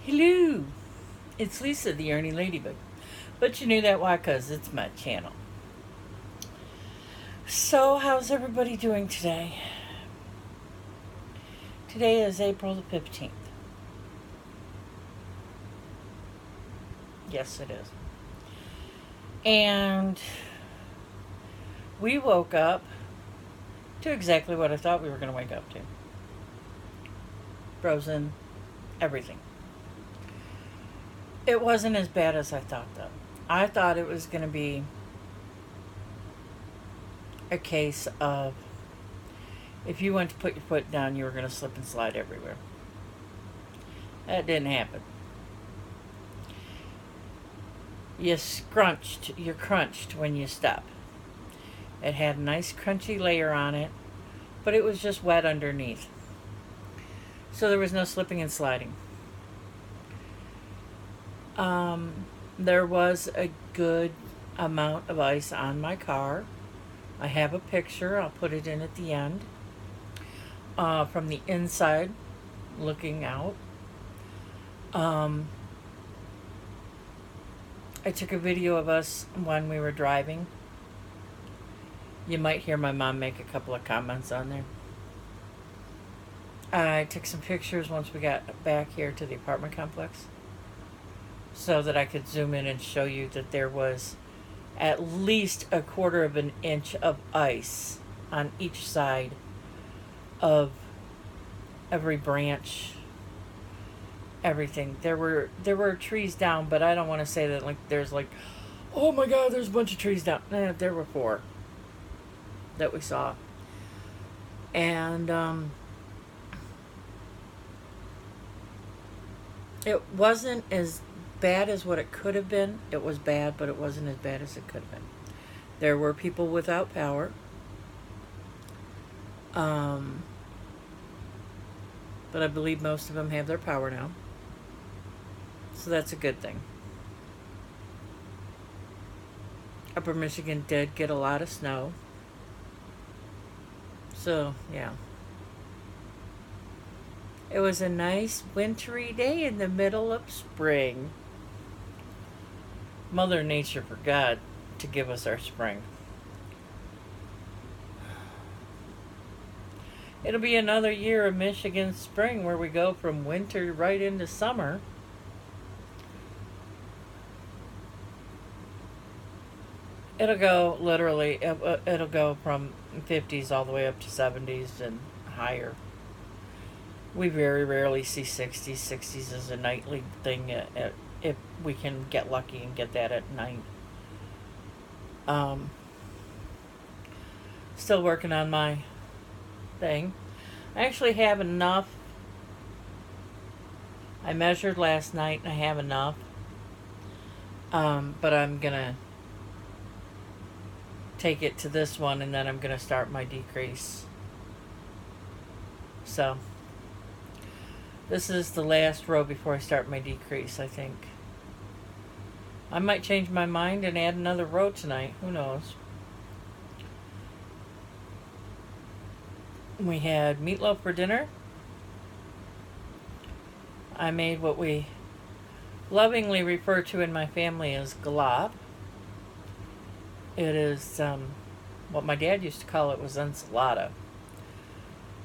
Hello, it's Lisa, the Ernie Ladybug. But you knew that why? Because it's my channel. So, how's everybody doing today? Today is April the 15th. Yes, it is. And we woke up to exactly what I thought we were going to wake up to. Frozen, everything. It wasn't as bad as I thought, though. I thought it was going to be a case of if you went to put your foot down, you were going to slip and slide everywhere. That didn't happen. You're crunched when you step. It had a nice crunchy layer on it, but it was just wet underneath. So there was no slipping and sliding. There was a good amount of ice on my car. I have a picture. I'll put it in at the end. From the inside, looking out. I took a video of us when we were driving. You might hear my mom make a couple of comments on there. I took some pictures once we got back here to the apartment complex, so that I could zoom in and show you that there was at least a quarter of an inch of ice on each side of every branch, everything. There were trees down, but I don't want to say that like there's like, oh my god, there's a bunch of trees down. There were 4 that we saw. And it wasn't as bad as what it could have been. It was bad, but it wasn't as bad as it could have been. There were people without power. But I believe most of them have their power now. So that's a good thing. Upper Michigan did get a lot of snow. So, yeah. It was a nice wintry day in the middle of spring. Mother Nature forgot to give us our spring. It'll be another year of Michigan spring where we go from winter right into summer. It'll go literally, it'll go from 50s all the way up to 70s and higher. We very rarely see 60s. 60s is a nightly thing if we can get lucky and get that at night. Still working on my thing. I actually have enough. I measured last night and I have enough. But I'm going to take it to this one and then I'm going to start my decrease. So this is the last row before I start my decrease, I think. I might change my mind and add another row tonight. Who knows? We had meatloaf for dinner. I made what we lovingly refer to in my family as glop. It is what my dad used to call it was enchilada.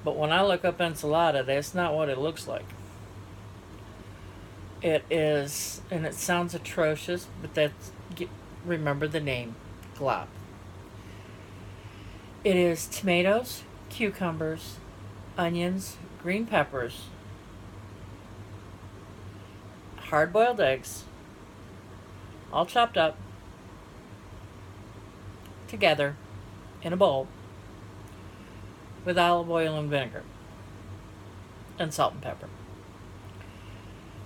But when I look up enchilada, that's not what it looks like. It is, and it sounds atrocious, but remember the name, glop. It is tomatoes, cucumbers, onions, green peppers, hard-boiled eggs, all chopped up together in a bowl with olive oil and vinegar and salt and pepper.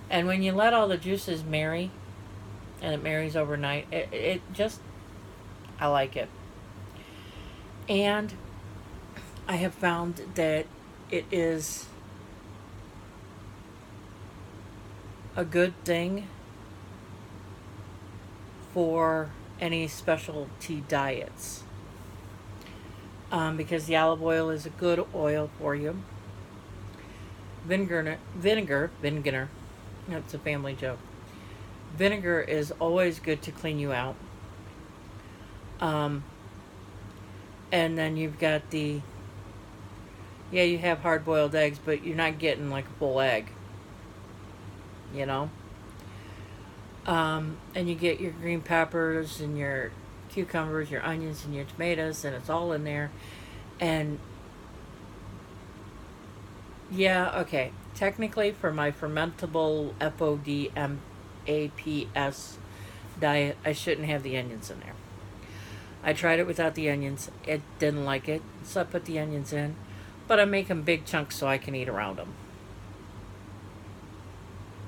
And when you let all the juices marry, and it marries overnight, it just, I like it. And I have found that it is a good thing for any specialty diets. Because the olive oil is a good oil for you. Vinegar That's a family joke. Vinegar is always good to clean you out. Um, and then you've got yeah, you have hard boiled eggs, but you're not getting like a full egg, you know? And you get your green peppers and your cucumbers, your onions, and your tomatoes, and it's all in there. And yeah, okay. Technically, for my fermentable FODMAPS diet, I shouldn't have the onions in there. I tried it without the onions. It didn't like it, so I put the onions in. But I make them big chunks so I can eat around them.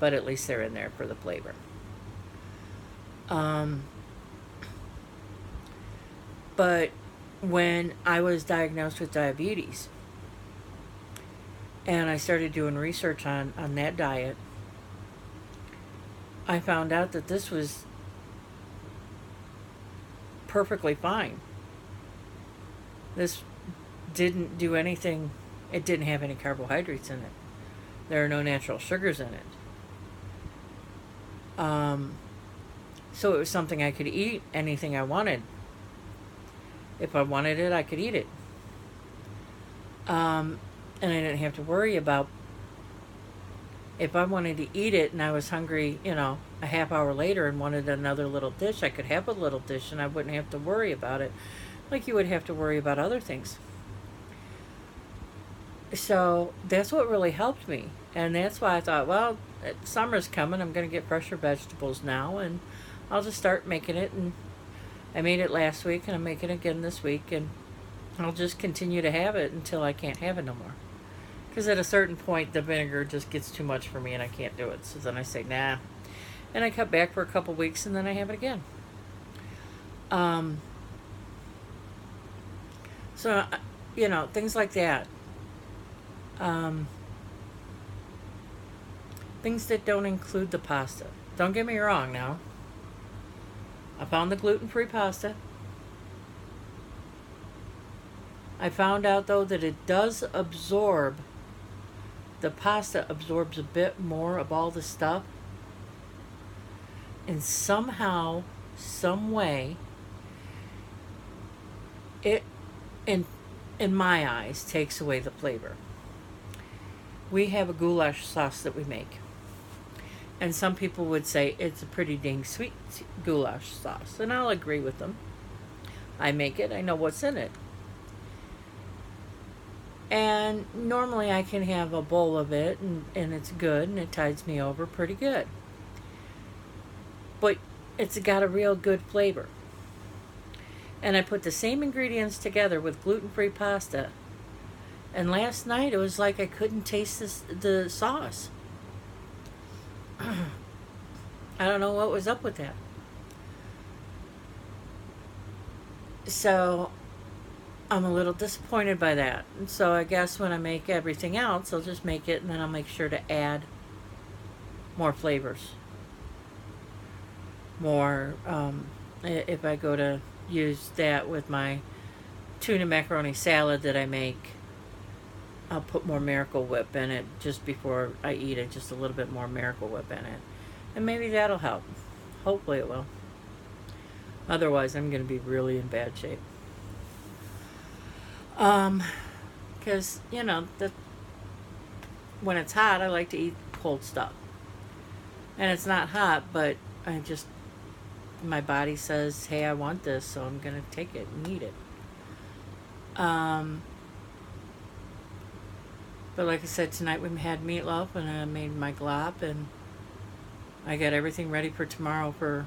But at least they're in there for the flavor. But when I was diagnosed with diabetes and I started doing research on that diet, I found out that this was perfectly fine. This didn't do anything, it didn't have any carbohydrates in it. There are no natural sugars in it. So it was something I could eat anything I wanted. If I wanted it, I could eat it. And I didn't have to worry about if I wanted to eat it and I was hungry, a half hour later and wanted another little dish, I could have a little dish and I wouldn't have to worry about it like you would have to worry about other things. So that's what really helped me. And that's why I thought, well, summer's coming. I'm going to get fresher vegetables now. And I'll just start making it. And I made it last week and I'm making it again this week. And I'll just continue to have it until I can't have it no more. Because at a certain point, the vinegar just gets too much for me and I can't do it. So then I say, nah. And I cut back for a couple weeks and then I have it again. So, things like that. Things that don't include the pasta. Don't get me wrong now. I found the gluten-free pasta. I found out though that it does absorb, the pasta absorbs a bit more of all the stuff. And somehow, some way, it, in my eyes, takes away the flavor. We have a goulash sauce that we make. And some people would say it's a pretty dang sweet goulash sauce. And I'll agree with them. I make it. I know what's in it. And normally I can have a bowl of it and it's good and it tides me over pretty good. But it's got a real good flavor. And I put the same ingredients together with gluten-free pasta. And last night it was like I couldn't taste the sauce. I don't know what was up with that. So I'm a little disappointed by that. And so I guess when I make everything else, I'll just make it and then I'll make sure to add more flavors. More, if I go to use that with my tuna macaroni salad that I make, I'll put more Miracle Whip in it just before I eat it, just a little bit more Miracle Whip in it. And maybe that'll help. Hopefully it will. Otherwise, I'm going to be really in bad shape. Because, when it's hot, I like to eat cold stuff. And it's not hot, but my body says, hey, I want this, so I'm going to take it and eat it. But like I said, tonight we had meatloaf and I made my glop and I got everything ready for tomorrow for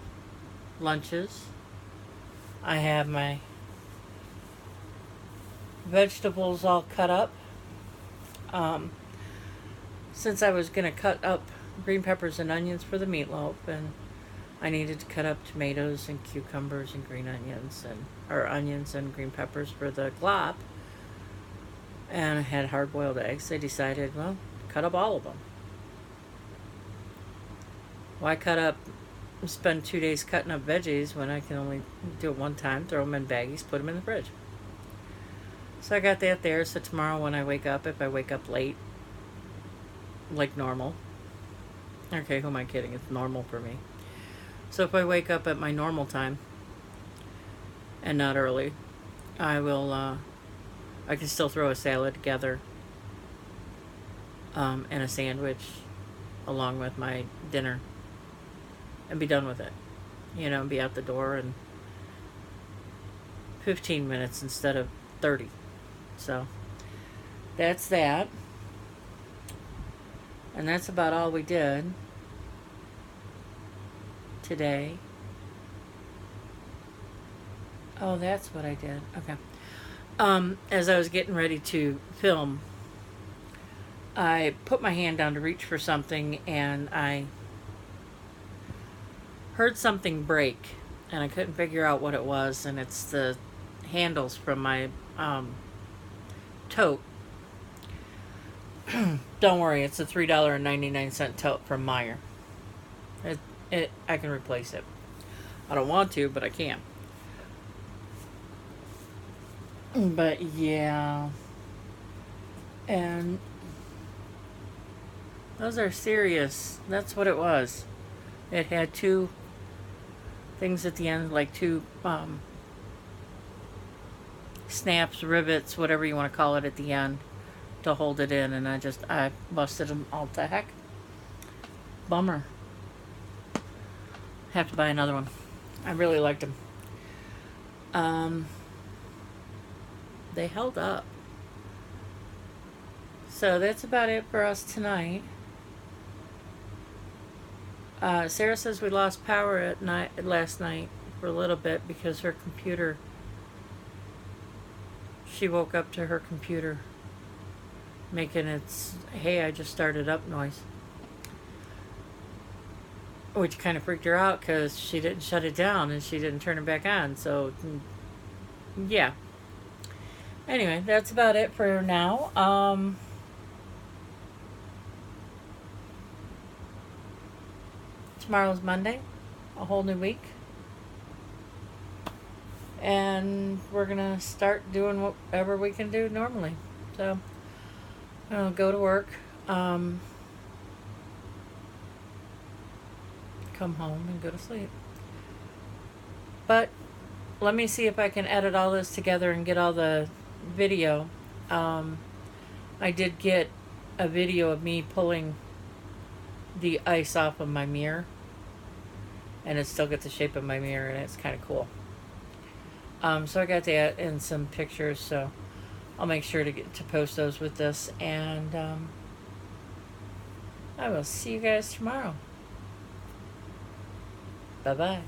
lunches. I have my vegetables all cut up. Since I was going to cut up green peppers and onions for the meatloaf, and I needed to cut up tomatoes and cucumbers and green onions or onions and green peppers for the glop. And I had hard-boiled eggs. I decided, well, cut up all of them. Why spend 2 days cutting up veggies when I can only do it one time, throw them in baggies, put them in the fridge. So I got that there. So tomorrow when I wake up, if I wake up late, like normal, Okay, who am I kidding? It's normal for me. So if I wake up at my normal time and not early, I will, I can still throw a salad together and a sandwich along with my dinner and be done with it. You know, be out the door in 15 minutes instead of 30. So that's that. And that's about all we did today. Oh, that's what I did. Okay. As I was getting ready to film, I put my hand down to reach for something and I heard something break and I couldn't figure out what it was, and it's the handles from my tote. Don't worry, it's a $3.99 tote from Meijer. I can replace it. I don't want to, but I can. But yeah, and those are serious. That's what it was. It had two things at the end, like two snaps, rivets, whatever you want to call it, at the end to hold it in, and I busted them all to heck. Bummer. Have to buy another one. I really liked them. They held up. So that's about it for us tonight. Sarah says we lost power last night for a little bit because her computer, she woke up to her computer making its "hey, I just started up" noise, which kind of freaked her out because she didn't shut it down and she didn't turn it back on. So yeah, anyway, that's about it for now. Tomorrow's Monday, a whole new week, and we're gonna start doing whatever we can do normally. So I'll go to work, come home and go to sleep. But let me see if I can edit all this together and get all the video. I did get a video of me pulling the ice off of my mirror, and it still gets the shape of my mirror, and it's kind of cool. So I got that and some pictures, so I'll make sure to post those with this, and I will see you guys tomorrow. Bye bye.